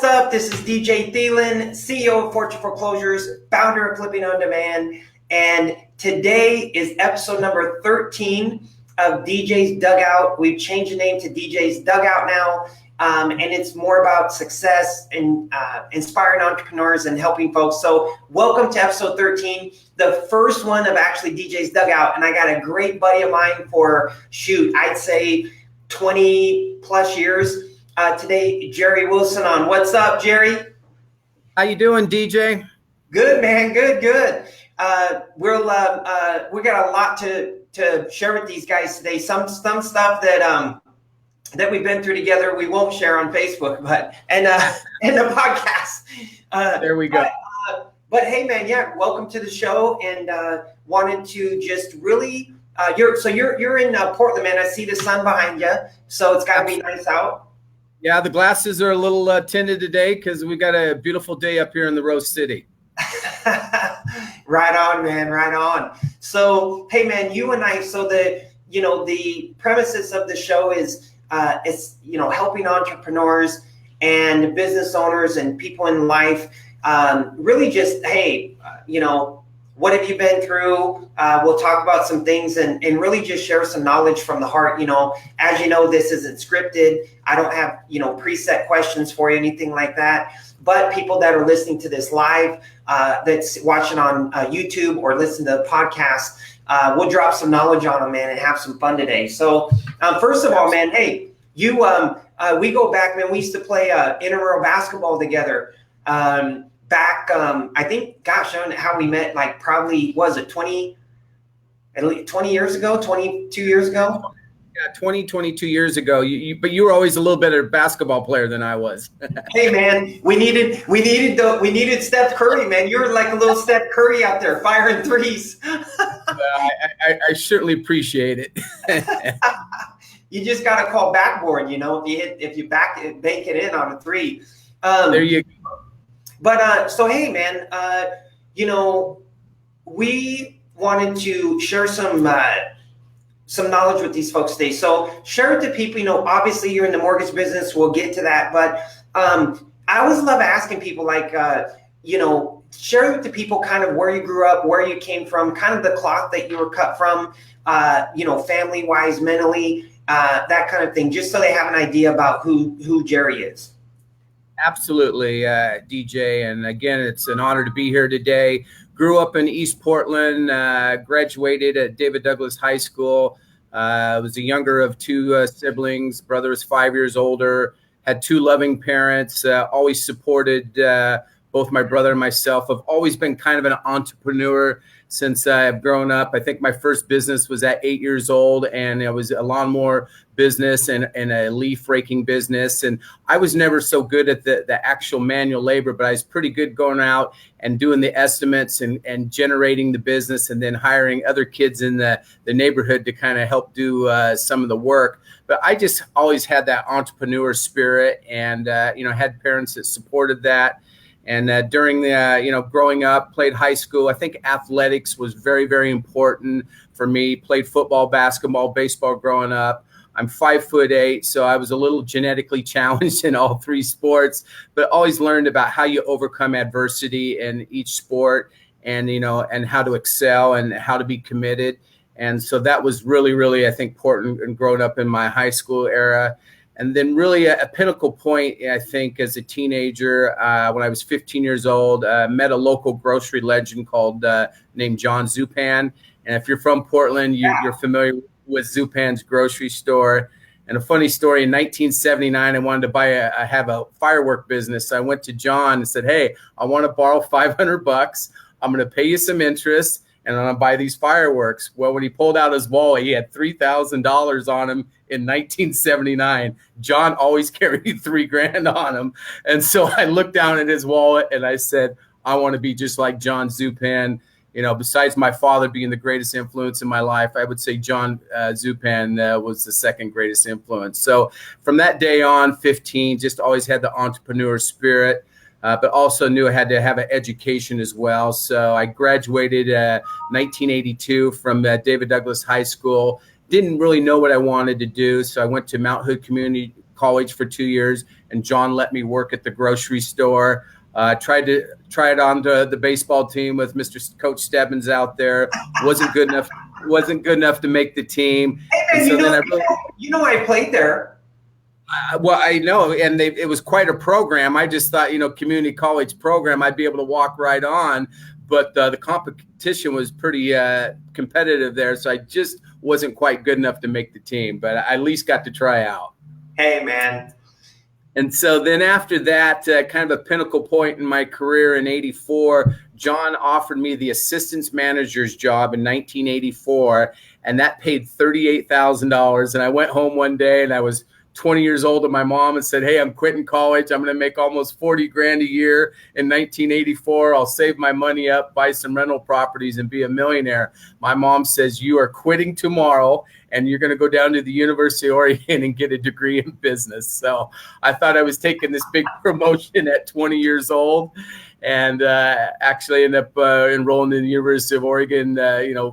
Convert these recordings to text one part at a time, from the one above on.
up? This is DJ Thielen, CEO of Fortune Foreclosures, founder of Flipping on Demand, and today is episode number 13 of DJ's Dugout. We've changed the name to DJ's Dugout now, and it's more about success and inspiring entrepreneurs and helping folks. So welcome to episode 13, the first one of actually DJ's Dugout, and I got a great buddy of mine for, I'd say 20 plus years. Today, Jerry Wilson on. What's up, Jerry? How you doing, DJ? Good, man. Good. We got a lot to share with these guys today. Some stuff that we've been through together we won't share on Facebook, but and the podcast. There we go. But hey, man, yeah, welcome to the show, and wanted to just really you're in Portland, man. I see the sun behind you, so it's got to be nice out. Yeah, the glasses are a little tinted today because we got a beautiful day up here in the Rose City. Right on, man. Right on. So, hey, man, you and I. So the premises of the show is helping entrepreneurs and business owners and people in life. Really, just what have you been through? We'll talk about some things and really just share some knowledge from the heart. As you know, this isn't scripted. I don't have, preset questions for you, anything like that. But people that are listening to this live, that's watching on YouTube or listen to the podcast, we'll drop some knowledge on them, man, and have some fun today. So first of all, man, hey, we go back, man. We used to play intramural basketball together. Back, I think, gosh, I don't know how we met, like probably, was it 20 years ago, 22 years ago? Yeah, 22 years ago. But you were always a little better basketball player than I was. Hey, man, we needed Steph Curry, man. You were like a little Steph Curry out there firing threes. I certainly appreciate it. You just got to call backboard, if you bank it in on a three. There you go. But so, hey, man, we wanted to share some knowledge with these folks today. So share it to people. Obviously you're in the mortgage business. We'll get to that. But I always love asking people, like, share with the people kind of where you grew up, where you came from, kind of the cloth that you were cut from, family-wise, mentally, that kind of thing, just so they have an idea about who Jerry is. Absolutely, DJ. And again, it's an honor to be here today. Grew up in East Portland, graduated at David Douglas High School. Was the younger of two siblings. Brother was 5 years older. Had two loving parents. Always supported both my brother and myself. I've always been kind of an entrepreneur since I've grown up. I think my first business was at 8 years old, and it was a lawnmower business and a leaf raking business. And I was never so good at the actual manual labor, but I was pretty good going out and doing the estimates and generating the business, and then hiring other kids in the neighborhood to kind of help do some of the work. But I just always had that entrepreneur spirit, and had parents that supported that. And during the, growing up, played high school. I think athletics was very, very important for me. Played football, basketball, baseball growing up. I'm 5'8", so I was a little genetically challenged in all three sports, but always learned about how you overcome adversity in each sport, and, and how to excel and how to be committed. And so that was really, really, I think, important and growing up in my high school era. And then really a pinnacle point, I think, as a teenager, when I was 15 years old, met a local grocery legend named John Zupan. And if you're from Portland, you're familiar with Zupan's grocery store. And a funny story, in 1979, I wanted to have a firework business. So I went to John and said, hey, I want to borrow $500. I'm going to pay you some interest, and I'm going to buy these fireworks. Well, when he pulled out his wallet, he had $3,000 on him in 1979. John always carried $3,000 on him. And so I looked down at his wallet and I said, I want to be just like John Zupan. Besides my father being the greatest influence in my life, I would say John Zupan was the second greatest influence. So from that day on, 15, just always had the entrepreneur spirit. But also knew I had to have an education as well. So I graduated 1982 from David Douglas High School. Didn't really know what I wanted to do, so I went to Mount Hood Community college for 2 years, and John let me work at the grocery store. Tried it on the baseball team with Coach Stebbins out there. Wasn't good enough to make the team. Hey man, I played there. Well, I know, and it was quite a program. I just thought, community college program, I'd be able to walk right on, but the competition was pretty competitive there, so I just wasn't quite good enough to make the team, but I at least got to try out. Hey, man. And so then after that, kind of a pinnacle point in my career in '84, John offered me the assistant manager's job in 1984, and that paid $38,000. And I went home one day, and I was 20 years old, to my mom and said, "Hey, I'm quitting college. I'm going to make almost 40 grand a year in 1984. I'll save my money up, buy some rental properties, and be a millionaire." My mom says, "You are quitting tomorrow, and you're going to go down to the University of Oregon and get a degree in business." So I thought I was taking this big promotion at 20 years old, and actually ended up enrolling in the University of Oregon,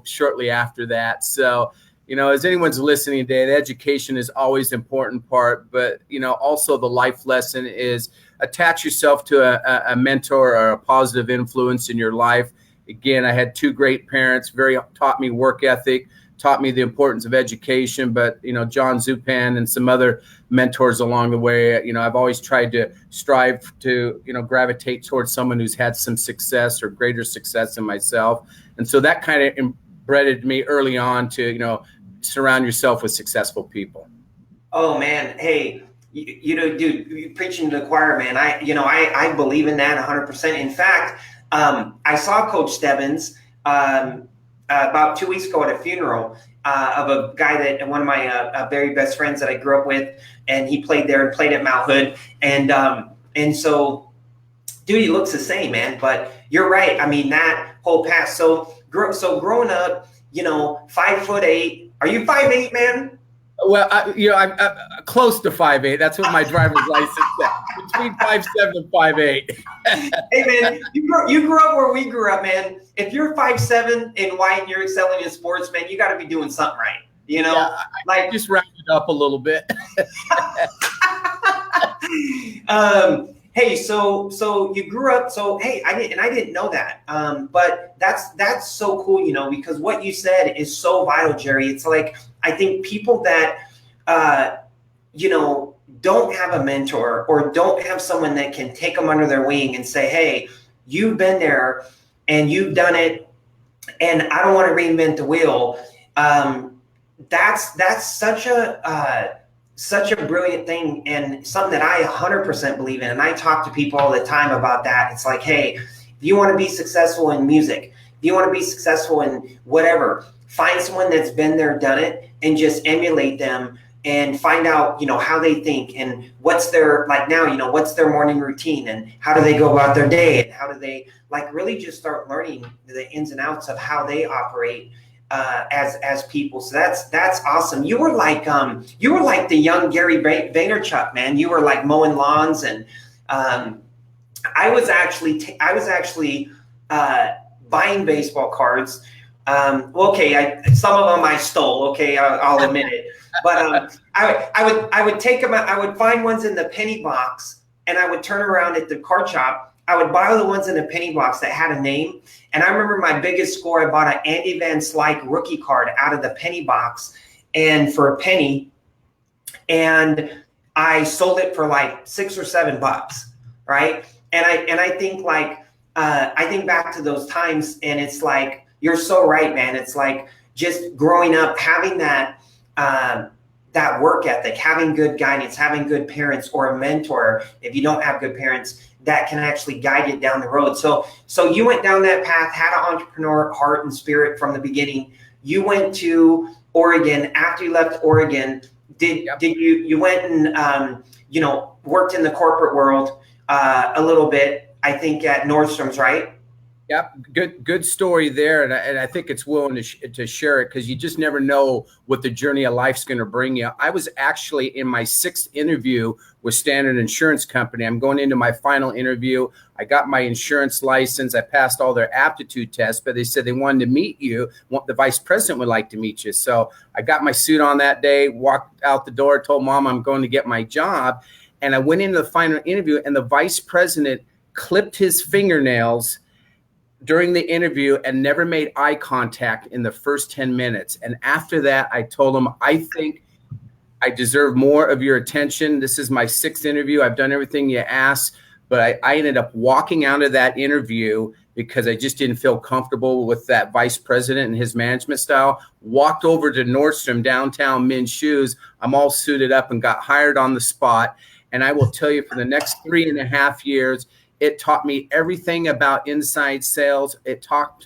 shortly after that. So, as anyone's listening today, the education is always an important part, but, also the life lesson is attach yourself to a mentor or a positive influence in your life. Again, I had two great parents, taught me work ethic, taught me the importance of education, but, John Zupan and some other mentors along the way, I've always tried to strive to, gravitate towards someone who's had some success or greater success than myself. And so that kind of embedded me early on to, surround yourself with successful people. Oh man. Hey, dude, you're preaching to the choir, man. I believe in that 100%. In fact, I saw Coach Stebbins, about 2 weeks ago at a funeral of a guy that one of my very best friends that I grew up with, and he played there and played at Mount Hood, and so, dude, he looks the same, man. But you're right. I mean, that whole past. So growing up, 5'8". Are you 5'8", man? Well, I'm close to 5'8". That's what my driver's license said. Between 5'7" and 5'8". Hey, man, you grew up where we grew up, man. If you're 5'7" and white and you're excelling in sports, man, you got to be doing something right. Yeah, I just rounded up a little bit. Hey, so you grew up. So hey, I didn't know that. But that's so cool, because what you said is so vital, Jerry. It's like, I think people that don't have a mentor or don't have someone that can take them under their wing and say, "Hey, you've been there and you've done it, and I don't want to reinvent the wheel." That's such a brilliant thing, and something that I 100% believe in. And I talk to people all the time about that. It's like, hey, if you want to be successful in music, if you want to be successful in whatever, find someone that's been there, done it, and just emulate them and find out, how they think and what's their, what's their morning routine and how do they go about their day and how do they really just start learning the ins and outs of how they operate as people. So that's awesome. You were like the young Gary Vaynerchuk, man. You were like mowing lawns, and I was actually buying baseball cards. Okay, some of them I stole. Okay, I'll admit it. But I would take them. I would find ones in the penny box, and I would turn around at the card shop. I would buy the ones in the penny box that had a name. And I remember my biggest score, I bought an Andy Van Slyke rookie card out of the penny box and for a penny. And I sold it for like $6 or $7, right? And I think I think back to those times, and it's like, you're so right, man. It's like just growing up, having that work ethic, having good guidance, having good parents or a mentor. If you don't have good parents, that can actually guide you down the road. So you went down that path, had an entrepreneur heart and spirit from the beginning. You went to Oregon. After you left Oregon, did you went and worked in the corporate world a little bit, I think at Nordstrom's, right? Yep, good story there, and I think it's willing to share it because you just never know what the journey of life's going to bring you. I was actually in my 6th interview with Standard Insurance Company. I'm going into my final interview. I got my insurance license. I passed all their aptitude tests, but they said they wanted to meet you. The vice president would like to meet you. So I got my suit on that day, walked out the door, told mom I'm going to get my job, and I went into the final interview, and the vice president clipped his fingernails during the interview and never made eye contact in the first 10 minutes. And after that, I told him, I think I deserve more of your attention. This is my 6th interview. I've done everything you asked, but I ended up walking out of that interview because I just didn't feel comfortable with that vice president and his management style. Walked over to Nordstrom downtown men's shoes. I'm all suited up and got hired on the spot. And I will tell you, for the next 3.5 years, it taught me everything about inside sales. It taught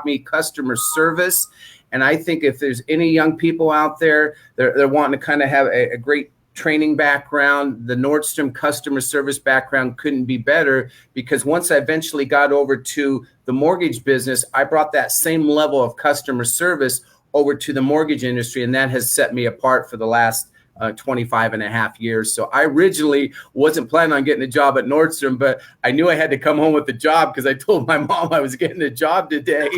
me customer service. And I think if there's any young people out there, they're wanting to kind of have a great training background, the Nordstrom customer service background couldn't be better, because once I eventually got over to the mortgage business, I brought that same level of customer service over to the mortgage industry. And that has set me apart for the last 25.5 years. So I originally wasn't planning on getting a job at Nordstrom, but I knew I had to come home with the job because I told my mom I was getting a job today.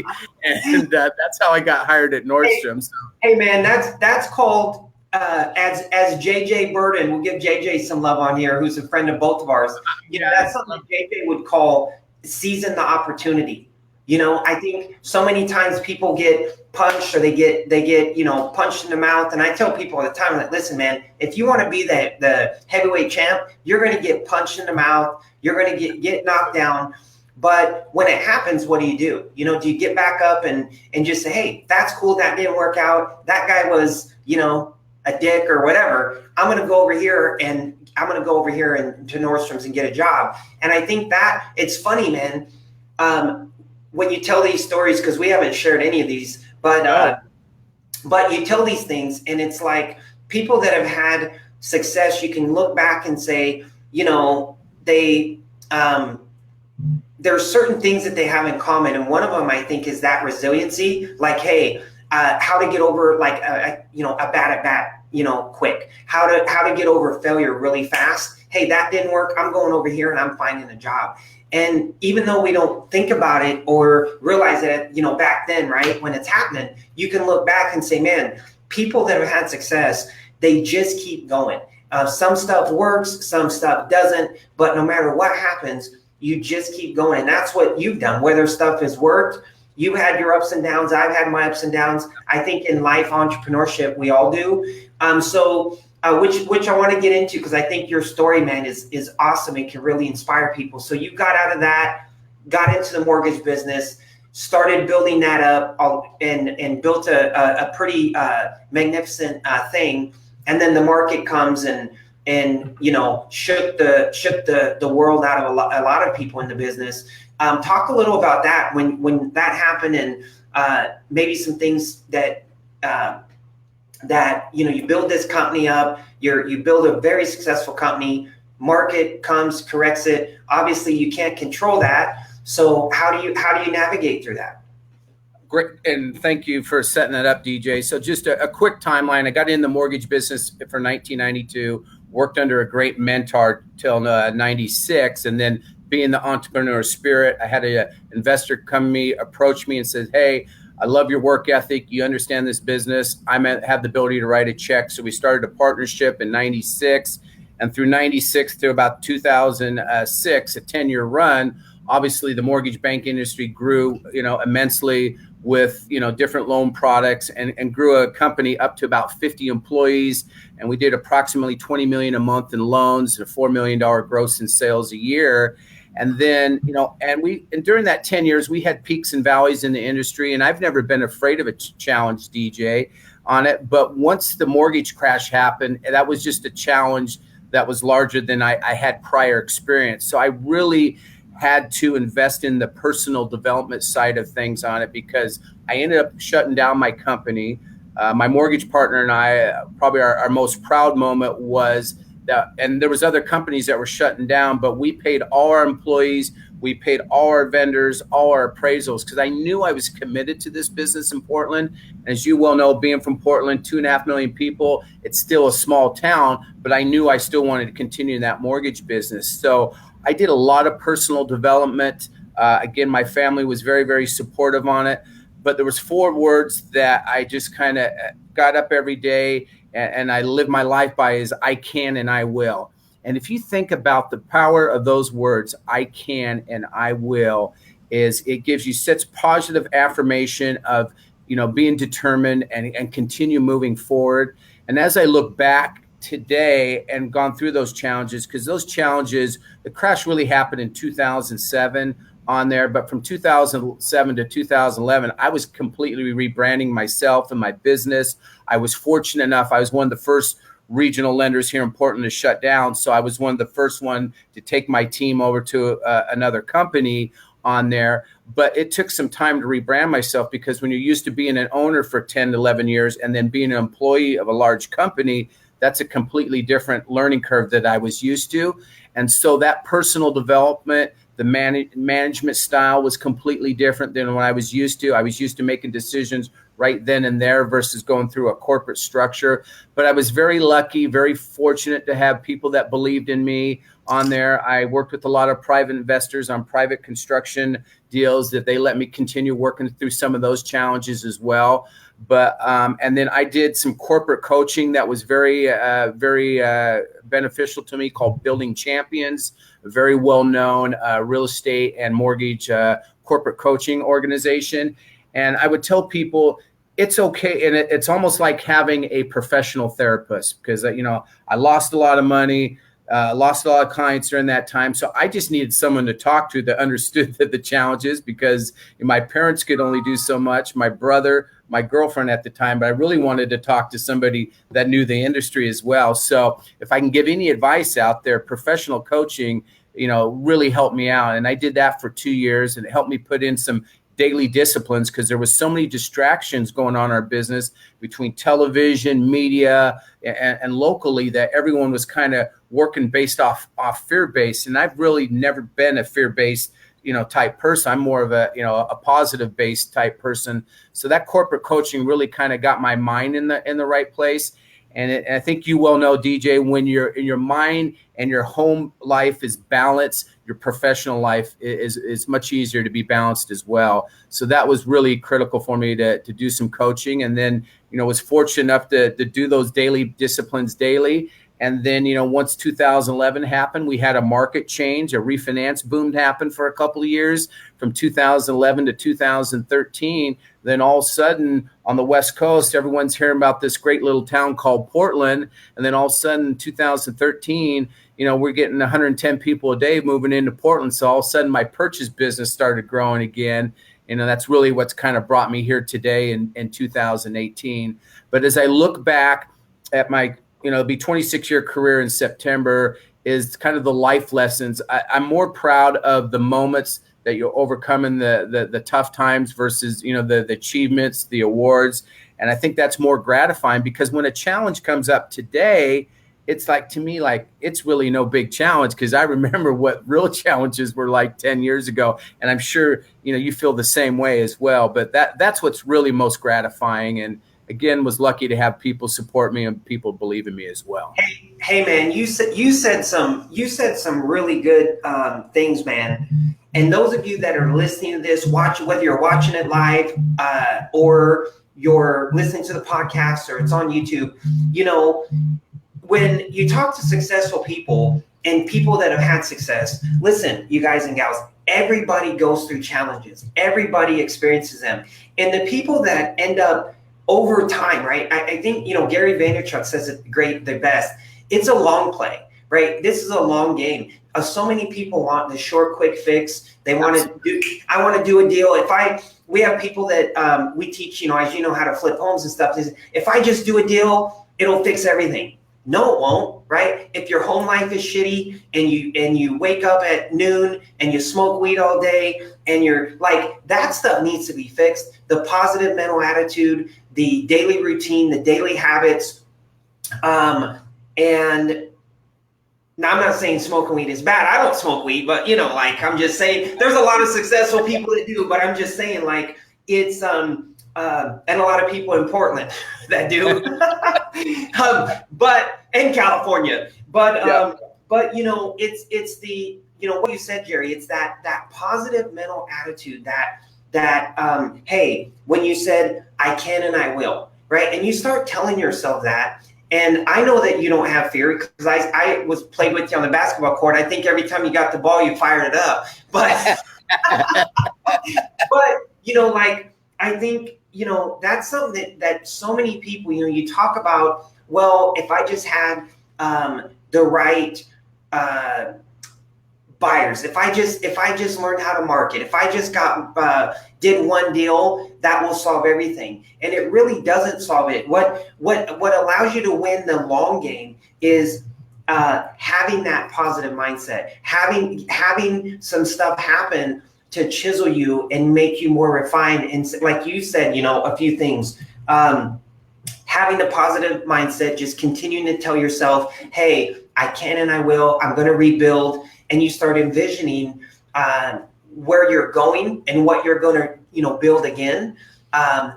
And that's how I got hired at Nordstrom. Hey man, that's called, as JJ Burden, we'll give JJ some love on here, who's a friend of both of ours. You know, that's something JJ would call seizing the opportunity. You know, I think so many times people get punched, or they get punched in the mouth. And I tell people all the time, like, listen, man, if you want to be the heavyweight champ, you're going to get punched in the mouth. You're going to get knocked down. But when it happens, what do? You know, do you get back up and just say, hey, that's cool, that didn't work out, that guy was, a dick or whatever. I'm going to go over here and to Nordstrom's and get a job. And I think that it's funny, man. When you tell these stories, because we haven't shared any of these, but you tell these things, and it's like people that have had success, you can look back and say, there's certain things that they have in common. And one of them, I think, is that resiliency. Like, hey, how to get over a bad at bat, quick. How to get over failure really fast. Hey, that didn't work. I'm going over here and I'm finding a job. And even though we don't think about it or realize it, back then, right, when it's happening, you can look back and say, man, people that have had success, they just keep going. Some stuff works, some stuff doesn't, but no matter what happens, you just keep going. And that's what you've done. Whether stuff has worked, you've had your ups and downs, I've had my ups and downs. I think in life, entrepreneurship, we all do. Which I want to get into, because I think your story, man, is awesome and can really inspire people. So you got out of that, got into the mortgage business, started building that up, and built a pretty magnificent thing. And then the market comes and shook the world out of a lot of people in the business. Talk a little about that when that happened, and maybe some things that you build this company up, you build a very successful company, market comes, corrects it. Obviously you can't control that. So how do you navigate through that? Great. And thank you for setting that up, DJ. So just a quick timeline. I got in the mortgage business for 1992, worked under a great mentor till 96. And then being the entrepreneur spirit, I had an investor approach me and said, hey, I love your work ethic. You understand this business. I have the ability to write a check. So we started a partnership in 96, and through 96 to about 2006, a 10-year run. Obviously the mortgage bank industry grew, immensely with, different loan products, and grew a company up to about 50 employees. And we did approximately 20 million a month in loans and $4 million gross in sales a year. And then, and during that 10 years, we had peaks and valleys in the industry, and I've never been afraid of a challenge, DJ, on it. But once the mortgage crash happened, that was just a challenge that was larger than I had prior experience. So I really had to invest in the personal development side of things on it, because I ended up shutting down my company. My mortgage partner and I, probably our most proud moment was that, and there was other companies that were shutting down, but we paid all our employees. We paid all our vendors, all our appraisals, because I knew I was committed to this business in Portland. As you well know, being from Portland, 2.5 million people, it's still a small town, but I knew I still wanted to continue that mortgage business. So I did a lot of personal development. Again, my family was very, very supportive on it. But there was 4 words that I just kind of got up every day and I live my life by is I can and I will. And if you think about the power of those words, I can and I will, is it gives you such positive affirmation of, being determined and continue moving forward. And as I look back today and gone through those challenges, because those challenges, the crash really happened in 2007 on there, but from 2007 to 2011, I was completely rebranding myself and my business. I was fortunate enough, I was one of the first regional lenders here in Portland to shut down. So I was one of the first one to take my team over to another company on there. But it took some time to rebrand myself, because when you're used to being an owner for 10 to 11 years and then being an employee of a large company, that's a completely different learning curve that I was used to. And so that personal development, the management style was completely different than what I was used to. I was used to making decisions right then and there versus going through a corporate structure. But I was very lucky, very fortunate to have people that believed in me on there. I worked with a lot of private investors on private construction deals that they let me continue working through some of those challenges as well. But and then I did some corporate coaching that was very beneficial to me, called Building Champions, a very well-known real estate and mortgage corporate coaching organization. And I would tell people it's okay. And it's almost like having a professional therapist, because, I lost a lot of money, lost a lot of clients during that time. So I just needed someone to talk to that understood the challenges, because my parents could only do so much, my brother, my girlfriend at the time, but I really wanted to talk to somebody that knew the industry as well. So if I can give any advice out there, professional coaching, really helped me out. And I did that for 2 years, and it helped me put in some daily disciplines, because there was so many distractions going on in our business between television, media, and locally, that everyone was kind of working based off fear-based. And I've really never been a fear-based type person. I'm more of a positive based type person. So that corporate coaching really kind of got my mind in the right place. And I think you well know, DJ, when your mind and your home life is balanced, your professional life is much easier to be balanced as well. So that was really critical for me to do some coaching. And then, was fortunate enough to do those daily disciplines daily. And then, once 2011 happened, we had a market change, a refinance boom happened for a couple of years from 2011 to 2013. Then all of a sudden on the West Coast, everyone's hearing about this great little town called Portland. And then all of a sudden in 2013, we're getting 110 people a day moving into Portland. So all of a sudden my purchase business started growing again. That's really what's kind of brought me here today in 2018. But as I look back at my it'll be 26-year career in September, is kind of the life lessons. I'm more proud of the moments that you're overcoming the tough times versus, the achievements, the awards. And I think that's more gratifying, because when a challenge comes up today, it's like, to me, like, it's really no big challenge, because I remember what real challenges were like 10 years ago. And I'm sure, you feel the same way as well. But that's what's really most gratifying. And again, was lucky to have people support me and people believe in me as well. Hey man, you said some really good things, man. And those of you that are listening to this, whether you're watching it live or you're listening to the podcast or it's on YouTube, when you talk to successful people and people that have had success, listen, you guys and gals, everybody goes through challenges. Everybody experiences them. And the people that end up over time, right? I think, Gary Vaynerchuk says it the best. It's a long play, right? This is a long game. So many people want the short, quick fix. They want to do, I want to do a deal. We have people that we teach, as you know, how to flip homes and stuff. If I just do a deal, it'll fix everything. No, it won't, right? If your home life is shitty and you wake up at noon and you smoke weed all day and you're like, that stuff needs to be fixed. The positive mental attitude, the daily routine, the daily habits, and Now, I'm not saying smoking weed is bad. I don't smoke weed, but like I'm just saying there's a lot of successful people that do. But I'm just saying, like, it's and a lot of people in Portland that do, but in California. But it's the what you said, Jerry. It's that positive mental attitude that hey, when you said I can and I will, right, and you start telling yourself that. And I know that you don't have fear because I was played with you on the basketball court. I think every time you got the ball, you fired it up. But like I think that's something that so many people you talk about. Well, if I just had the right buyers, if I just learned how to market, if I just did one deal, that will solve everything. And it really doesn't solve it. What allows you to win the long game is having that positive mindset, having some stuff happen to chisel you and make you more refined. And like you said, a few things. Having a positive mindset, just continuing to tell yourself, hey, I can and I will. I'm going to rebuild. And you start envisioning where you're going and what you're going to, build again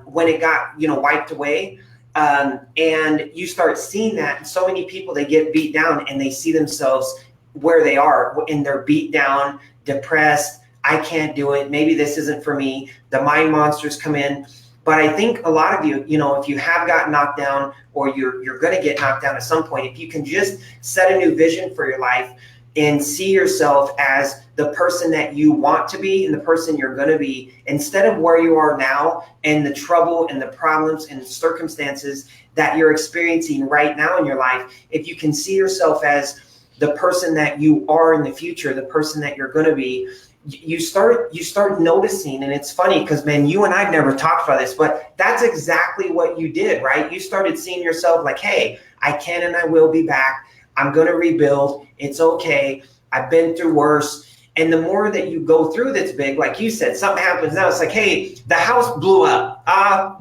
when it got, wiped away. And you start seeing that. And so many people, they get beat down and they see themselves where they are and they're beat down, depressed. I can't do it. Maybe this isn't for me. The mind monsters come in. But I think a lot of you, if you have gotten knocked down or you're going to get knocked down at some point, if you can just set a new vision for your life and see yourself as the person that you want to be and the person you're going to be, instead of where you are now and the trouble and the problems and circumstances that you're experiencing right now in your life, if you can see yourself as the person that you are in the future, the person that you're going to be, you start noticing. And it's funny because, man, you and I've never talked about this, but that's exactly what you did, right? You started seeing yourself like, hey, I can and I will be back. I'm going to rebuild. It's okay. I've been through worse. And the more that you go through that's big, like you said, something happens now. It's like, hey, the house blew up.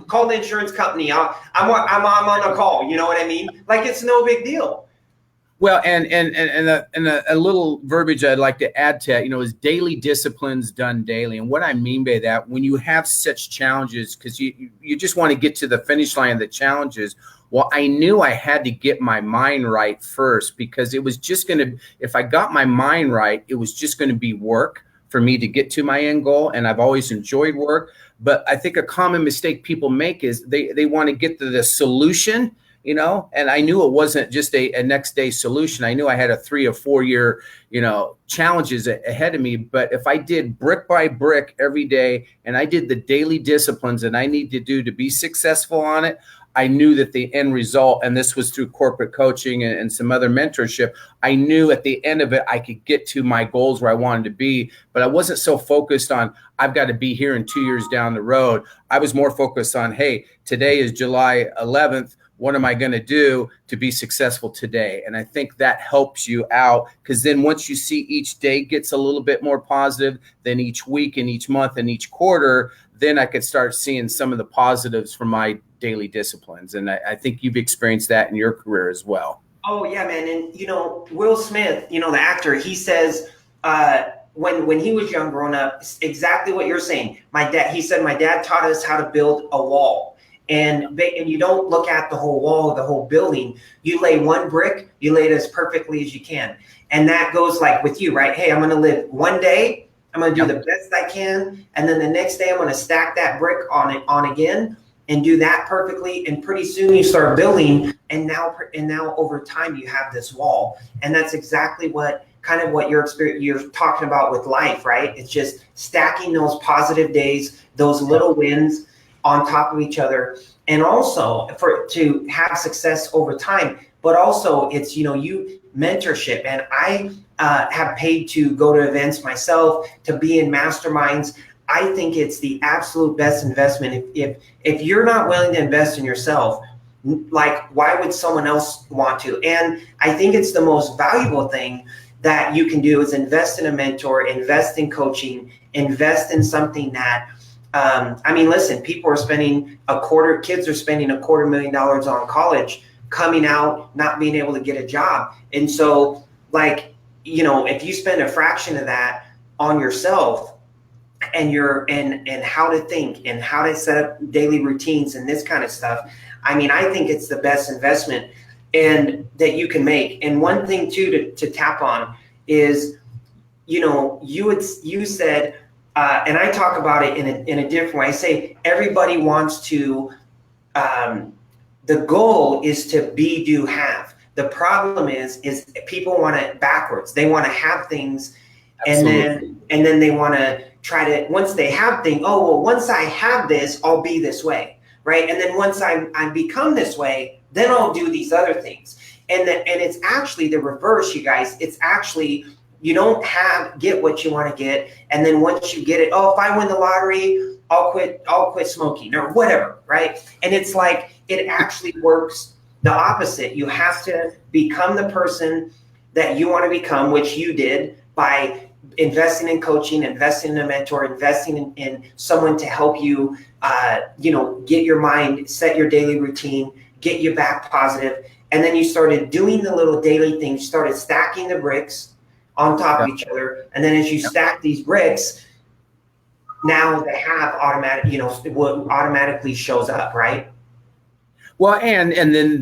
Call the insurance company. I'm on a call. You know what I mean? Like, it's no big deal. Well, and a little verbiage I'd like to add to that, is daily disciplines done daily. And what I mean by that, when you have such challenges, because you just want to get to the finish line of the challenges. Well, I knew I had to get my mind right first, because it was just going to, if I got my mind right, it was just going to be work for me to get to my end goal. And I've always enjoyed work. But I think a common mistake people make is they want to get to the solution, and I knew it wasn't just a next day solution. I knew I had a 3 or 4 year, challenges ahead of me. But if I did brick by brick every day, and I did the daily disciplines that I need to do to be successful on it, I knew that the end result, and this was through corporate coaching and some other mentorship, I knew at the end of it, I could get to my goals where I wanted to be. But I wasn't so focused on, I've got to be here in 2 years down the road. I was more focused on, hey, today is July 11th. What am I going to do to be successful today? And I think that helps you out, because then once you see each day gets a little bit more positive, then each week and each month and each quarter, then I could start seeing some of the positives from my daily disciplines. And I think you've experienced that in your career as well. Oh, yeah, man. And, Will Smith, the actor, he says when he was young growing up, exactly what you're saying. He said, my dad taught us how to build a wall. And you don't look at the whole wall, the whole building. You lay one brick, you lay it as perfectly as you can. And that goes like with you, right? Hey, I'm going to live one day. I'm going to do the best I can. And then the next day I'm going to stack that brick on again and do that perfectly. And pretty soon you start building. And now over time you have this wall. And that's exactly what you're talking about with life, right? It's just stacking those positive days, those little wins on top of each other, and also to have success over time. But also it's, you mentorship. And I have paid to go to events myself, to be in masterminds. I think it's the absolute best investment. If you're not willing to invest in yourself, like, why would someone else want to? And I think it's the most valuable thing that you can do is invest in a mentor, invest in coaching, invest in something that, listen, kids are spending $250,000 on college, coming out, not being able to get a job. And so like, if you spend a fraction of that on yourself and and how to think and how to set up daily routines and this kind of stuff, I mean, I think it's the best investment and that you can make. And one thing too to tap on is, you said, and I talk about it in a different way. I say everybody wants to. The goal is to be, do, have. The problem is people want it backwards. They want to have things, and then they want to try to, once they have things, oh well, once I have this, I'll be this way, right? And then once I become this way, then I'll do these other things. And it's actually the reverse, you guys. It's actually, you don't get what you want to get, and then once you get it, oh, if I win the lottery, I'll quit smoking or whatever, right? And it's like, it actually works the opposite. You have to become the person that you want to become, which you did by investing in coaching, investing in a mentor, investing in someone to help you, get your mind, set your daily routine, get you back positive. And then you started doing the little daily things, started stacking the bricks on top of each other. And then as you stack these bricks, now they have what automatically shows up, right? Well, and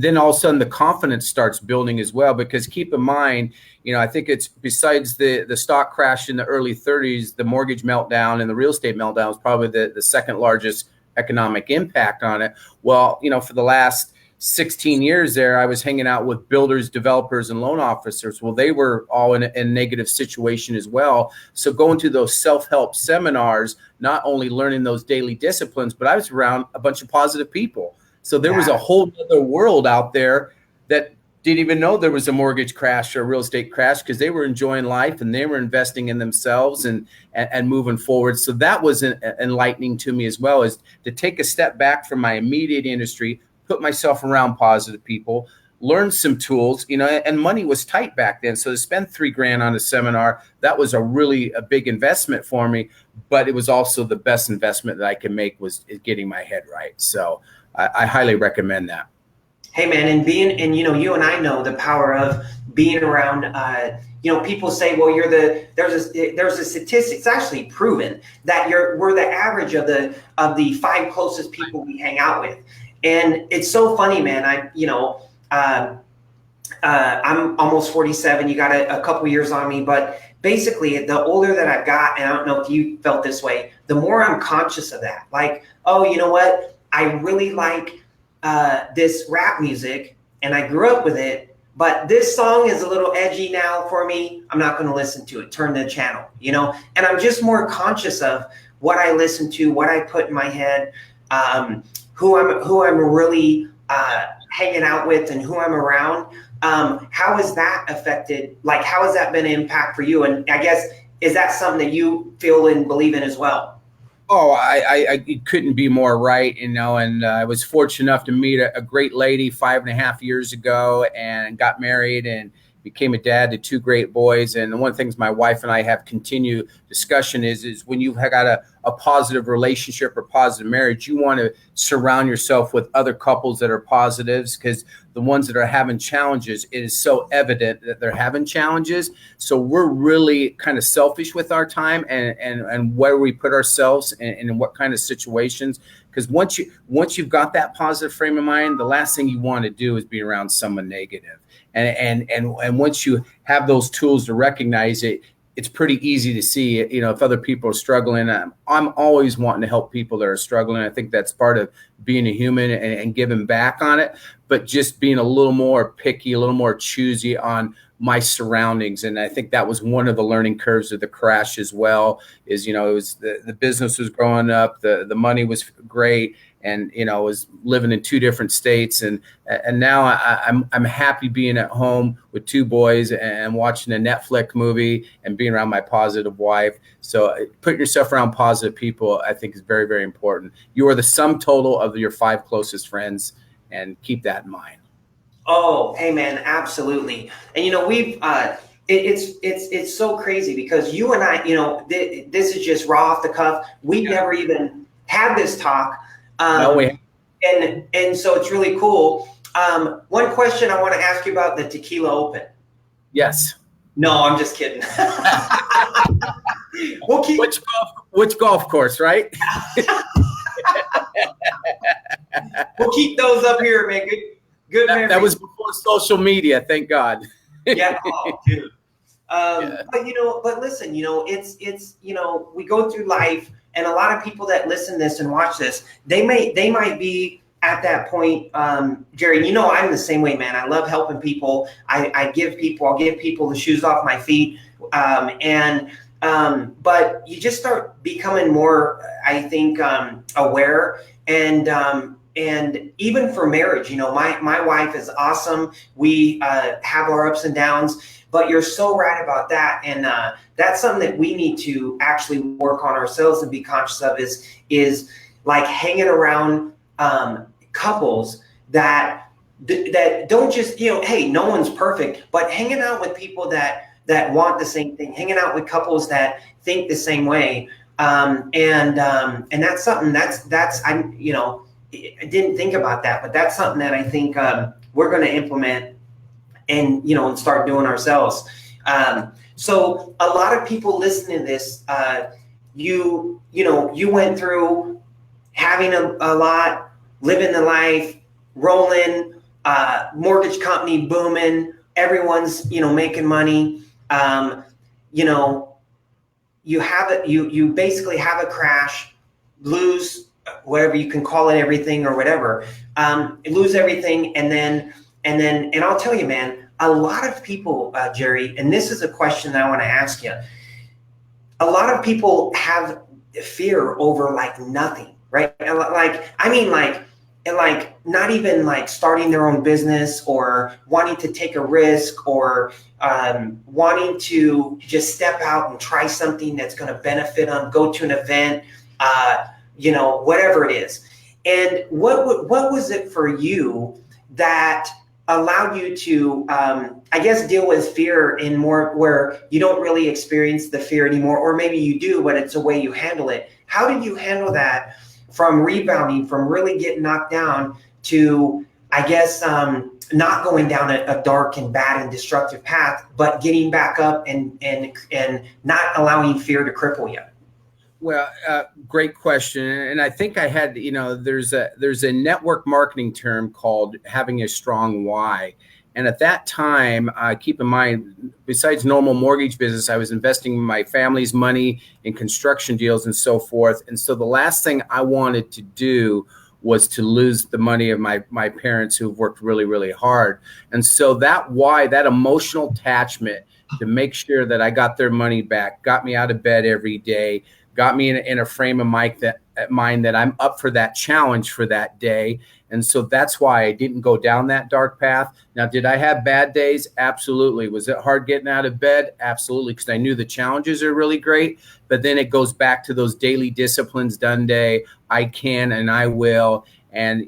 then all of a sudden the confidence starts building as well, because keep in mind, I think it's, besides the stock crash in the early 30s, the mortgage meltdown and the real estate meltdown was probably the second largest economic impact on it. Well, for the last 16 years there, I was hanging out with builders, developers, and loan officers. Well, they were all in a negative situation as well. So going to those self-help seminars, not only learning those daily disciplines, but I was around a bunch of positive people. So there was a whole other world out there that didn't even know there was a mortgage crash or a real estate crash, because they were enjoying life and they were investing in themselves and moving forward. So that was enlightening to me as well, is to take a step back from my immediate industry, put myself around positive people, learn some tools, and money was tight back then. So to spend $3,000 on a seminar, that was a big investment for me, but it was also the best investment that I could make was getting my head right. So I highly recommend that. Hey man, and you and I know the power of being around, people say, well, there's a statistic, it's actually proven that we're the average of the 5 closest people we hang out with. And it's so funny, man. I'm almost 47. You got a couple years on me, but basically the older that I've got, and I don't know if you felt this way, the more I'm conscious of that. Like, oh, you know what? I really like this rap music and I grew up with it, but this song is a little edgy now for me. I'm not going to listen to it. Turn the channel, and I'm just more conscious of what I listen to, what I put in my head, who I'm really hanging out with and who I'm around. How has that affected, how has that been an impact for you? And I guess, is that something that you feel and believe in as well? Oh, I couldn't be more right, and I was fortunate enough to meet a great lady 5.5 years ago and got married and became a dad to 2 great boys. And one of the things my wife and I have continued discussion is when you've got a positive relationship or positive marriage, you want to surround yourself with other couples that are positives, because the ones that are having challenges, it is so evident that they're having challenges. So we're really kind of selfish with our time and where we put ourselves and in what kind of situations. Because once you've got that positive frame of mind, the last thing you want to do is be around someone negative. And once you have those tools to recognize it, it's pretty easy to see, if other people are struggling. I'm always wanting to help people that are struggling. I think that's part of being a human and giving back on it, but just being a little more picky, a little more choosy on my surroundings. And I think that was one of the learning curves of the crash as well, is, it was the business was growing up, the money was great. And, I was living in 2 different states, and now I'm happy being at home with 2 boys and watching a Netflix movie and being around my positive wife. So putting yourself around positive people, I think, is very, very important. You are the sum total of your 5 closest friends, and keep that in mind. Oh, hey man, absolutely. And we've it's so crazy because you and I, this is just raw off the cuff. We never even had this talk. No way. And so it's really cool. One question I want to ask you about the Tequila Open. Yes. No, I'm just kidding. We'll keep which golf course, right? We'll keep those up here, man. Good memories. That was before social media, thank God. Yeah, oh, dude. But listen, it's we go through life, and a lot of people that listen to this and watch this, they might be at that point, Jerry. I'm the same way, man. I love helping people. I'll give people the shoes off my feet, but you just start becoming more, I think, aware, and even for marriage, my wife is awesome. We have our ups and downs, but you're so right about that. And that's something that we need to actually work on ourselves and be conscious of is like hanging around couples that don't just, hey, no one's perfect, but hanging out with people that want the same thing, hanging out with couples that think the same way. And that's something I didn't think about that, but that's something that I think we're going to implement and start doing ourselves. So a lot of people listening to this, you went through having a lot, living the life, rolling, mortgage company booming, everyone's making money. You basically have a crash, lose whatever you can call it, everything or whatever, lose everything. And I'll tell you, man, a lot of people, Jerry, and this is a question that I want to ask you. A lot of people have fear over like nothing, right? Like not even like starting their own business or wanting to take a risk or wanting to just step out and try something that's going to benefit them, go to an event, whatever it is. And what was it for you that allowed you to, deal with fear in more where you don't really experience the fear anymore, or maybe you do, but it's a way you handle it. How did you handle that from rebounding, from really getting knocked down to, not going down a dark and bad and destructive path, but getting back up and not allowing fear to cripple you? Well, great question. And I think I had, there's a network marketing term called having a strong why. And at that time, keep in mind, besides normal mortgage business, I was investing my family's money in construction deals and so forth. And so the last thing I wanted to do was to lose the money of my parents who've worked really, really hard. And so that why, that emotional attachment to make sure that I got their money back, got me out of bed every day, got me in a frame of mind that I'm up for that challenge for that day. And so that's why I didn't go down that dark path. Now, did I have bad days? Absolutely. Was it hard getting out of bed? Absolutely, because I knew the challenges are really great. But then it goes back to those daily disciplines done day. I can and I will. And,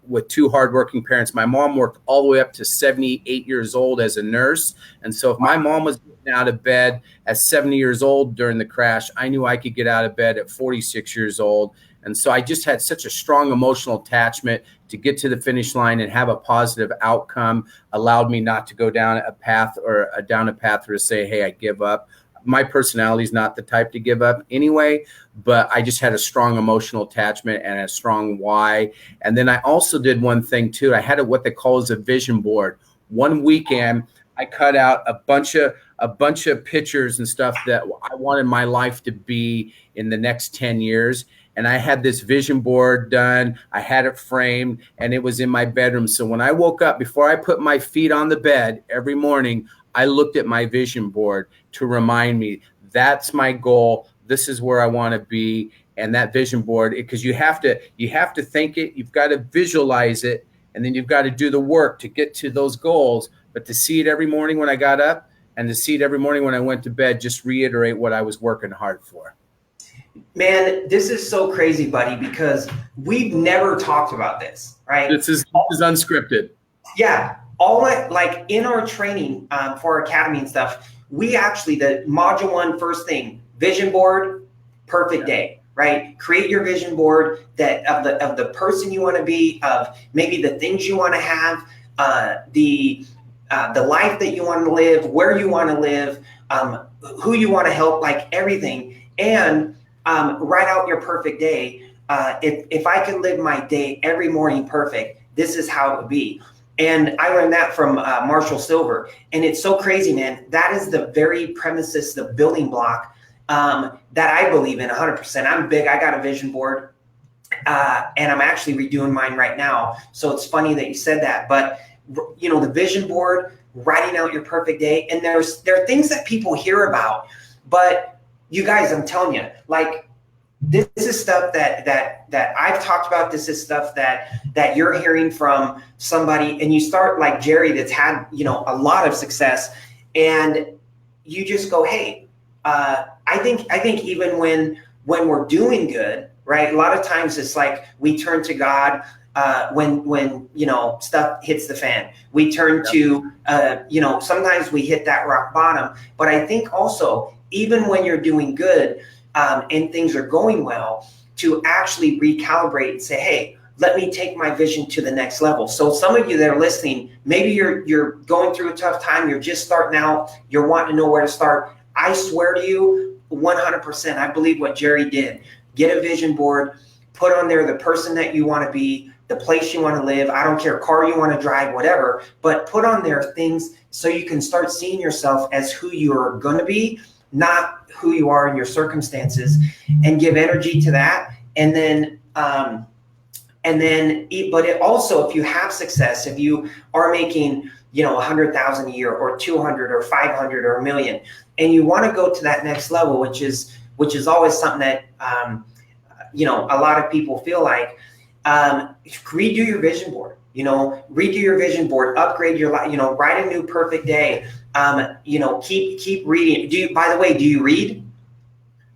with two hardworking parents, my mom worked all the way up to 78 years old as a nurse. And so if my mom was getting out of bed at 70 years old during the crash, I knew I could get out of bed at 46 years old. And so I just had such a strong emotional attachment to get to the finish line and have a positive outcome, allowed me not to go down a path or to say, hey, I give up. My personality is not the type to give up anyway, but I just had a strong emotional attachment and a strong why. And then I also did one thing too. I had what they call as a vision board. One weekend, I cut out a bunch of pictures and stuff that I wanted my life to be in the next 10 years. And I had this vision board done. I had it framed and it was in my bedroom. So when I woke up, before I put my feet on the bed every morning, I looked at my vision board to remind me that's my goal. This is where I want to be. And that vision board, because you have to think it, you've got to visualize it, and then you've got to do the work to get to those goals. But to see it every morning when I got up and to see it every morning when I went to bed, just reiterate what I was working hard for. Man, this is so crazy, buddy, because we've never talked about this, right? This is unscripted. Yeah. Like in our training for our academy and stuff, we actually, the module 1, first thing, vision board, perfect day, right? Create your vision board that of the person you want to be, of maybe the things you want to have, the life that you want to live, where you want to live, who you want to help, like everything, and write out your perfect day. If I could live my day every morning perfect, this is how it would be. And I learned that from Marshall Silver. And it's so crazy, man. That is the very premises, the building block that I believe in 100%. I'm big. I got a vision board, and I'm actually redoing mine right now. So it's funny that you said that. But, you know, the vision board, writing out your perfect day. And there are things that people hear about. But you guys, I'm telling you, like, this is stuff that I've talked about. This is stuff that you're hearing from somebody, and you start like Jerry, that's had, you know, a lot of success, and you just go, hey, I think even when we're doing good, right? A lot of times it's like we turn to God when you know, stuff hits the fan. We turn to you know, sometimes we hit that rock bottom. But I think also, even when you're doing good, and things are going well, to actually recalibrate and say, hey, let me take my vision to the next level. So some of you that are listening, maybe you're going through a tough time, you're just starting out, you're wanting to know where to start. I swear to you, 100%, I believe what Jerry did. Get a vision board, put on there the person that you want to be, the place you want to live. I don't care, car you want to drive, whatever, but put on there things so you can start seeing yourself as who you're going to be, not who you are in your circumstances, and give energy to that. And then, but it also, if you have success, if you are making, you know, 100,000 a year, or 200, or 500, or a million, and you want to go to that next level, which is always something that, you know, a lot of people feel like, redo your vision board, you know, upgrade your life, you know, write a new perfect day. You know, keep reading. By the way, do you read?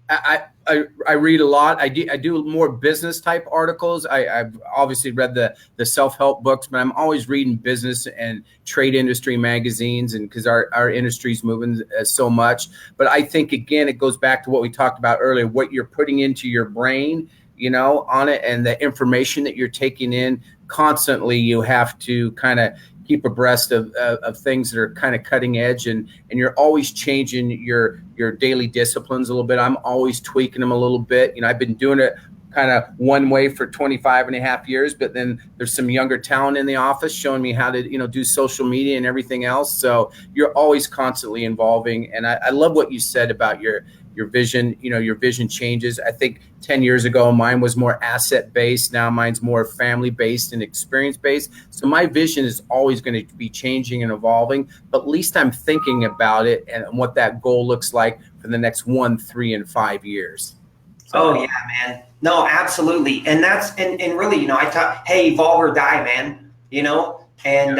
I read a lot. I do more business type articles. I've obviously read the self-help books, but I'm always reading business and trade industry magazines, and because our industry's moving so much. But I think, again, it goes back to what we talked about earlier, what you're putting into your brain, you know, on it, and the information that you're taking in constantly. You have to kind of keep abreast of things that are kind of cutting edge, and you're always changing your daily disciplines a little bit. I'm always tweaking them a little bit. You know, I've been doing it kind of one way for 25 and a half years, but then there's some younger talent in the office showing me how to, you know, do social media and everything else. So you're always constantly evolving. And I love what you said about your vision. You know, your vision changes. I think 10 years ago, mine was more asset based. Now mine's more family based and experience based. So my vision is always going to be changing and evolving, but at least I'm thinking about it and what that goal looks like for the next 1, 3, and 5 years. So, oh yeah, man. No, absolutely. And that's, and really, you know, I thought, hey, evolve or die, man, you know, and,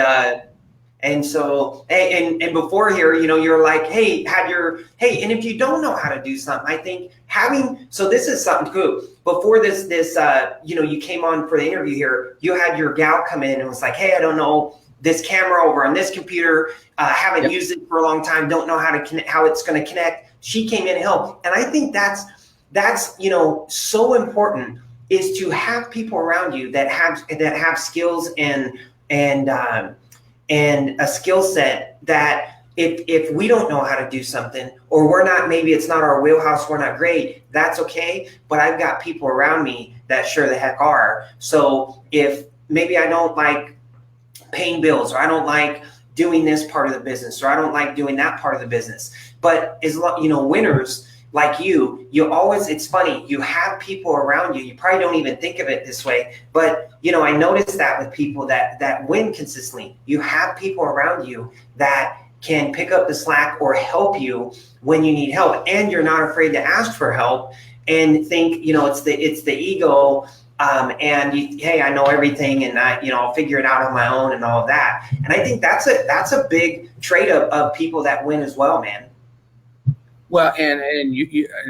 and so, hey, and before here, you know, you're like, hey, and if you don't know how to do something, I think so this is something cool. Before this, you know, you came on for the interview here, you had your gal come in and was like, hey, I don't know this camera over on this computer, haven't used it for a long time, don't know how to connect, how it's going to connect. She came in and helped. And I think that's, you know, so important, is to have people around you that have skills and a skill set that if we don't know how to do something, or we're not, maybe it's not our wheelhouse, we're not great, that's okay. But I've got people around me that sure the heck are. So if maybe I don't like paying bills, or I don't like doing this part of the business, or I don't like doing that part of the business, but as you know, winners like you always, it's funny, you have people around you. You probably don't even think of it this way, but you know, I noticed that with people that win consistently, you have people around you that can pick up the slack or help you when you need help, and you're not afraid to ask for help and think, you know, it's the ego, and hey, I know everything, and I'll figure it out on my own and all of that. And I think that's a big trait of people that win as well, man. Well, and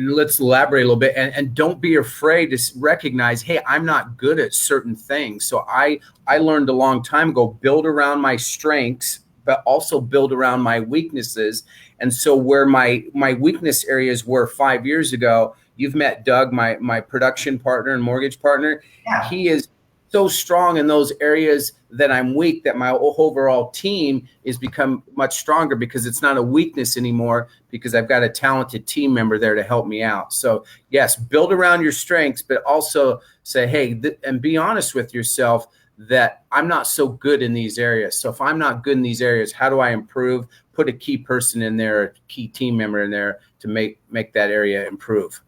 let's elaborate a little bit, and don't be afraid to recognize, hey, I'm not good at certain things. So I learned a long time ago, build around my strengths, but also build around my weaknesses. And so where my weakness areas were 5 years ago, you've met Doug, my production partner and mortgage partner. Yeah. He is so strong in those areas that I'm weak that my overall team is become much stronger, because it's not a weakness anymore, because I've got a talented team member there to help me out. So yes, build around your strengths, but also say, hey, and be honest with yourself that I'm not so good in these areas. So if I'm not good in these areas, how do I improve? Put a key person in there, a key team member in there to make that area improve.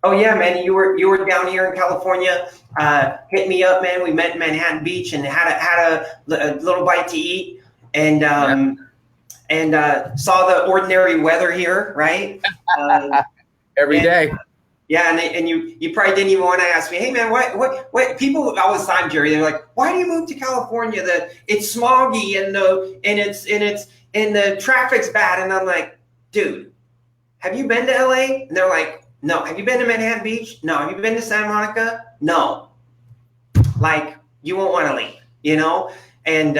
Oh yeah, man! You were down here in California. Hit me up, man. We met in Manhattan Beach and had a little bite to eat, and saw the ordinary weather here, right? Every day. Yeah, and you probably didn't even want to ask me, hey man, what people all the time, Jerry, they're like, why do you move to California? It's smoggy and the traffic's bad, and I'm like, dude, have you been to LA? And they're like, no. Have you been to Manhattan Beach? No. Have you been to Santa Monica? No. Like, you won't want to leave, you know? And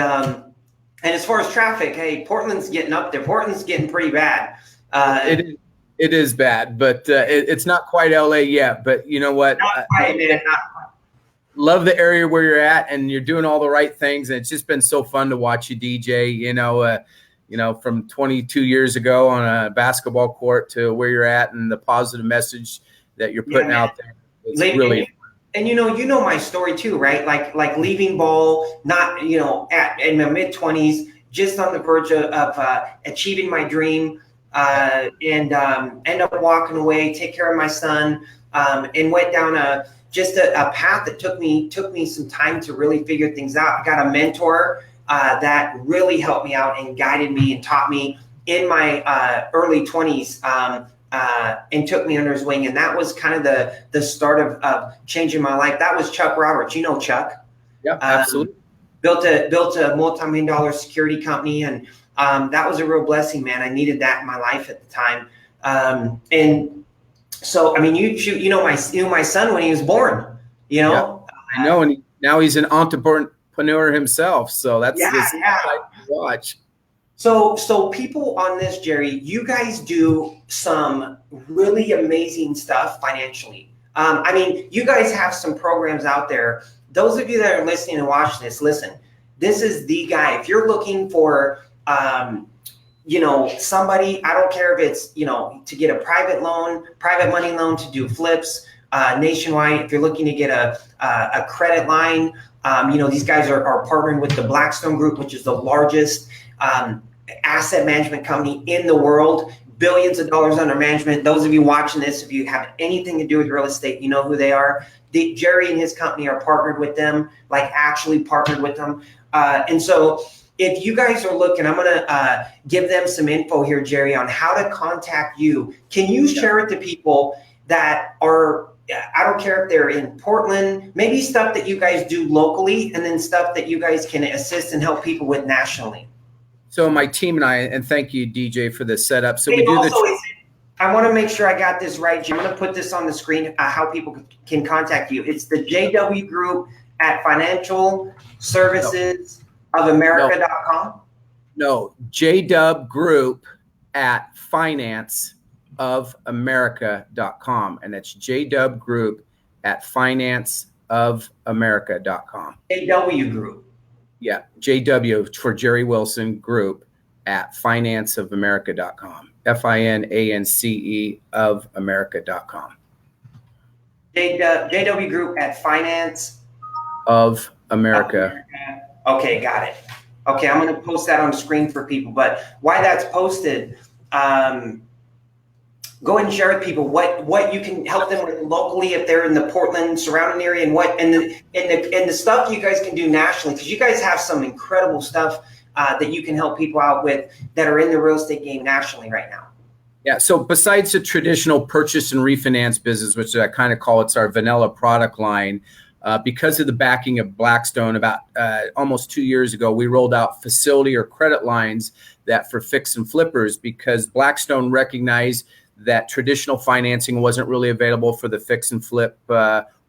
as far as traffic, hey, Portland's getting up there. Portland's getting pretty bad. It is bad, but it's not quite LA yet. But you know what? Not quite, man. Not quite. Love the area where you're at, and you're doing all the right things. And it's just been so fun to watch you, DJ. You know, from 22 years ago on a basketball court to where you're at, and the positive message that you're putting out there. It's really. And you know my story too, right? Like leaving ball, not in my mid-20s, just on the verge of achieving my dream. And end up walking away, take care of my son, and went down a path that took me some time to really figure things out. I got a mentor that really helped me out and guided me and taught me in my early 20s, and took me under his wing. And that was kind of the start of changing my life. That was Chuck Roberts. You know Chuck? Yeah, absolutely. Built a multi-million-dollar security company, and that was a real blessing, man. I needed that in my life at the time. And so, I mean, you know my son when he was born, you know. Yeah, I know, and now he's an entrepreneur himself. So that's yeah. to watch. So people on this, Jerry, you guys do some really amazing stuff financially. I mean, you guys have some programs out there. Those of you that are listening and watching this, listen, this is the guy. If you're looking for somebody, I don't care if it's, to get a private money loan to do flips nationwide. If you're looking to get a credit line, these guys are partnering with the Blackstone Group, which is the largest asset management company in the world, billions of dollars under management. Those of you watching this, if you have anything to do with real estate, you know who they are. Jerry and his company are partnered with them, like actually partnered with them. And so if you guys are looking, I'm going to give them some info here, Jerry, on how to contact you. Can you share it to people that are, I don't care if they're in Portland, maybe stuff that you guys do locally, and then stuff that you guys can assist and help people with nationally? So my team and I, and thank you, DJ, for the setup. So we do I want to make sure I got this right. I'm going to put this on the screen, how people can contact you. It's the JW Group at Financial Services. Of America.com? No, JW Group at financeofamerica.com. And that's JW Group at financeofamerica.com. JW Group. Yeah, JW for Jerry Wilson Group at financeofamerica.com. FINANCE of America.com. JW Group at Finance of America. Okay, got it. Okay, I'm going to post that on the screen for people. But while that's posted, go ahead and share with people what you can help them with locally if they're in the Portland surrounding area, and the stuff you guys can do nationally, because you guys have some incredible stuff that you can help people out with that are in the real estate game nationally right now. Yeah. So besides the traditional purchase and refinance business, which I kind of call it's our vanilla product line. Because of the backing of Blackstone, about almost 2 years ago, we rolled out facility or credit lines that for fix and flippers, because Blackstone recognized that traditional financing wasn't really available for the fix and flip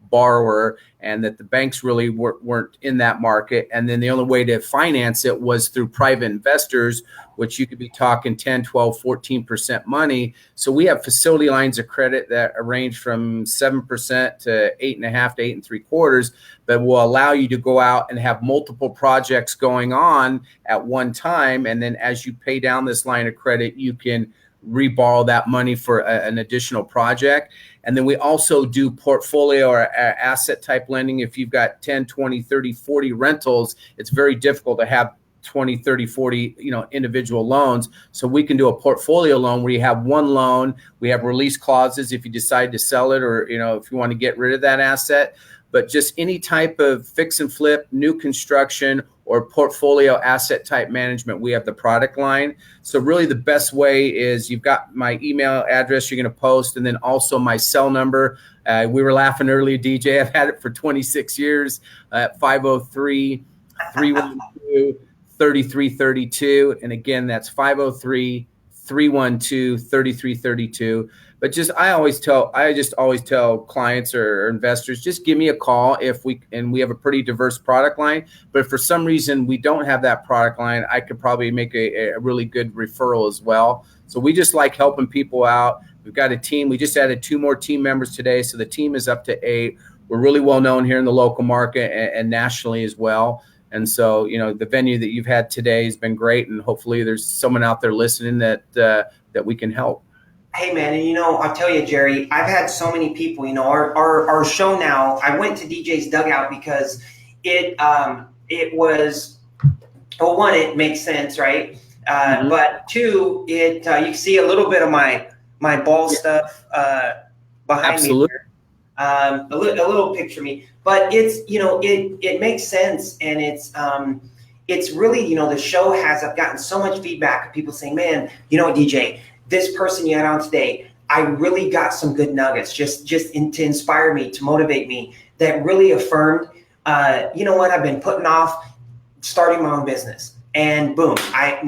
borrower, and that the banks really weren't in that market. And then the only way to finance it was through private investors, which you could be talking 10, 12, 14% money. So we have facility lines of credit that range from 7% to 8.5 to 8.75, but will allow you to go out and have multiple projects going on at one time. And then as you pay down this line of credit, you can reborrow that money for an additional project. And then we also do portfolio or asset type lending. If you've got 10, 20, 30, 40 rentals, it's very difficult to have 20, 30, 40, individual loans. So we can do a portfolio loan where you have one loan. We have release clauses if you decide to sell it, or, if you want to get rid of that asset. But just any type of fix and flip, new construction, or portfolio asset type management, we have the product line. So really the best way is you've got my email address you're going to post, and then also my cell number. We were laughing earlier, DJ. I've had it for 26 years at 503-312-3332. And again, that's 503-312-3332. But just I just always tell clients or investors, just give me a call and we have a pretty diverse product line. But if for some reason we don't have that product line, I could probably make a really good referral as well. So we just like helping people out. We've got a team. We just added 2 more team members today, so the team is up to 8. We're really well known here in the local market and nationally as well. And so, the venue that you've had today has been great, and hopefully there's someone out there listening that we can help. Hey man, and I'll tell you, Jerry, I've had so many people, our show now, I went to DJ's Dugout because it was, well, one, it makes sense, right? But 2, you can see a little bit of my ball stuff behind me here. A little picture of me, but it's, it makes sense. And it's really, the show I've gotten so much feedback of people saying, man, DJ, this person you had on today, I really got some good nuggets just to inspire me, to motivate me, that really affirmed, what I've been putting off, starting my own business. And boom, I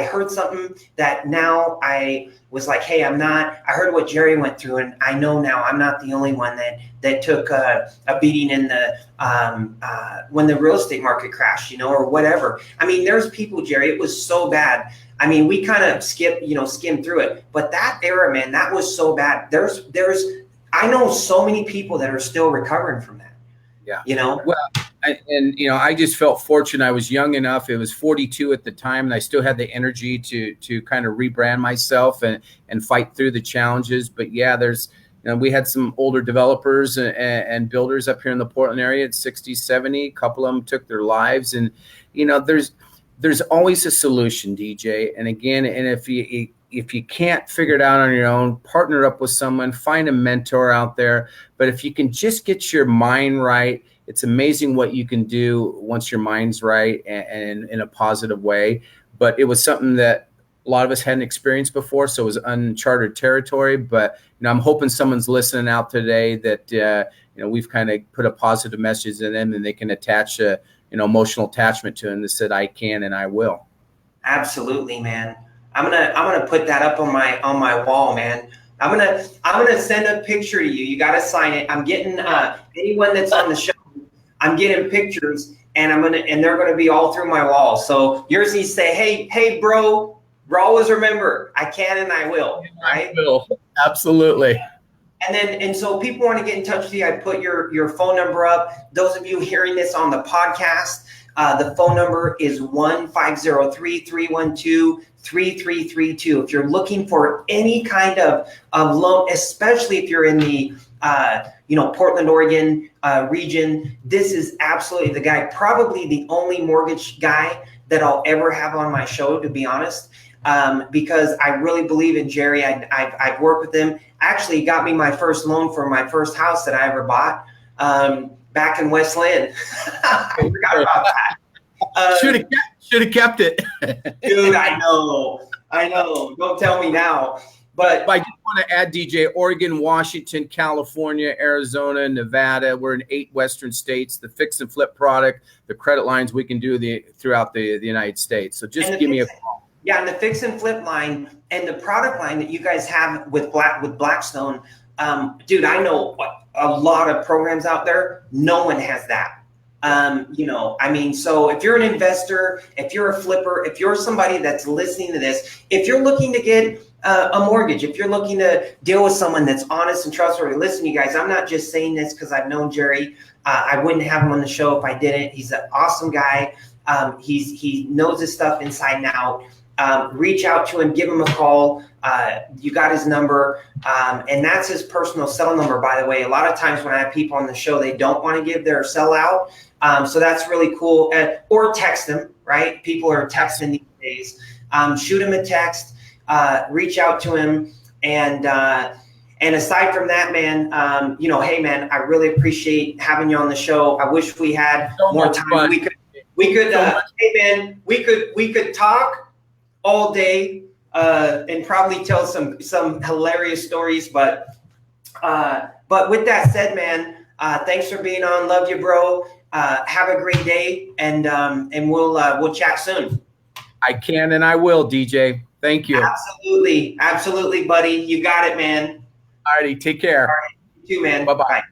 heard something that now I was like, hey, I heard what Jerry went through, and I know now I'm not the only one that took a beating in the when the real estate market crashed, or whatever. I mean, there's people, Jerry, it was so bad. I mean, we kind of skimmed through it, but that era, man, that was so bad. I know so many people that are still recovering from that. Yeah. Well, I just felt fortunate. I was young enough. It was 42 at the time, and I still had the energy to kind of rebrand myself and fight through the challenges. But yeah, we had some older developers and builders up here in the Portland area at 60, 70. A couple of them took their lives, and there's always a solution, DJ. And again, if you can't figure it out on your own, partner up with someone, find a mentor out there. But if you can just get your mind right, it's amazing what you can do once your mind's right and in a positive way. But it was something that a lot of us hadn't experienced before, so it was uncharted territory. But I'm hoping someone's listening out today that we've kind of put a positive message in them, and they can attach a emotional attachment to him that said, I can and I will. Absolutely, man. I'm gonna put that up on my wall, man. I'm gonna send a picture to you. You gotta sign it. I'm getting anyone that's on the show, I'm getting pictures, and they're gonna be all through my wall. So yours needs to say, hey bro, always remember, I can and I will. Right? I will. Absolutely. And so people want to get in touch with you. I put your phone number up. Those of you hearing this on the podcast, the phone number is 1-503-312-3332. If you're looking for any kind of loan, especially if you're in the Portland, Oregon region, this is absolutely the guy, probably the only mortgage guy that I'll ever have on my show, to be honest. Because I really believe in Jerry. I've worked with him. Actually, he got me my first loan for my first house that I ever bought back in West Lynn. I forgot about that. Should have kept it. Dude, I know. Don't tell me now. But I just want to add, DJ, Oregon, Washington, California, Arizona, Nevada. We're in 8 Western states. The fix and flip product, the credit lines we can do throughout the United States. So just give me a call. Yeah, and the fix and flip line and the product line that you guys have with Blackstone, dude, I know a lot of programs out there. No one has that. You know, I mean, so if you're an investor, if you're a flipper, if you're somebody that's listening to this, if you're looking to get a mortgage, if you're looking to deal with someone that's honest and trustworthy, listen, you guys, I'm not just saying this because I've known Jerry. I wouldn't have him on the show if I didn't. He's an awesome guy. He knows his stuff inside and out. Reach out to him, give him a call. You got his number, and that's his personal cell number, by the way. A lot of times when I have people on the show, they don't want to give their cell out. So that's really cool. Or text him, right? People are texting these days. Shoot him a text, reach out to him. And aside from that, man, you know, hey, man, I really appreciate having you on the show. I wish we had more time. Fun. We could, hey, man, we could talk all day and probably tell some hilarious stories. But with that said, man, thanks for being on. Love you, bro. Have a great day, and we'll chat soon. I can and I will, DJ. Thank you. Absolutely, buddy. You got it, man. All righty, take care. All right, you too, man. Bye-bye. Bye.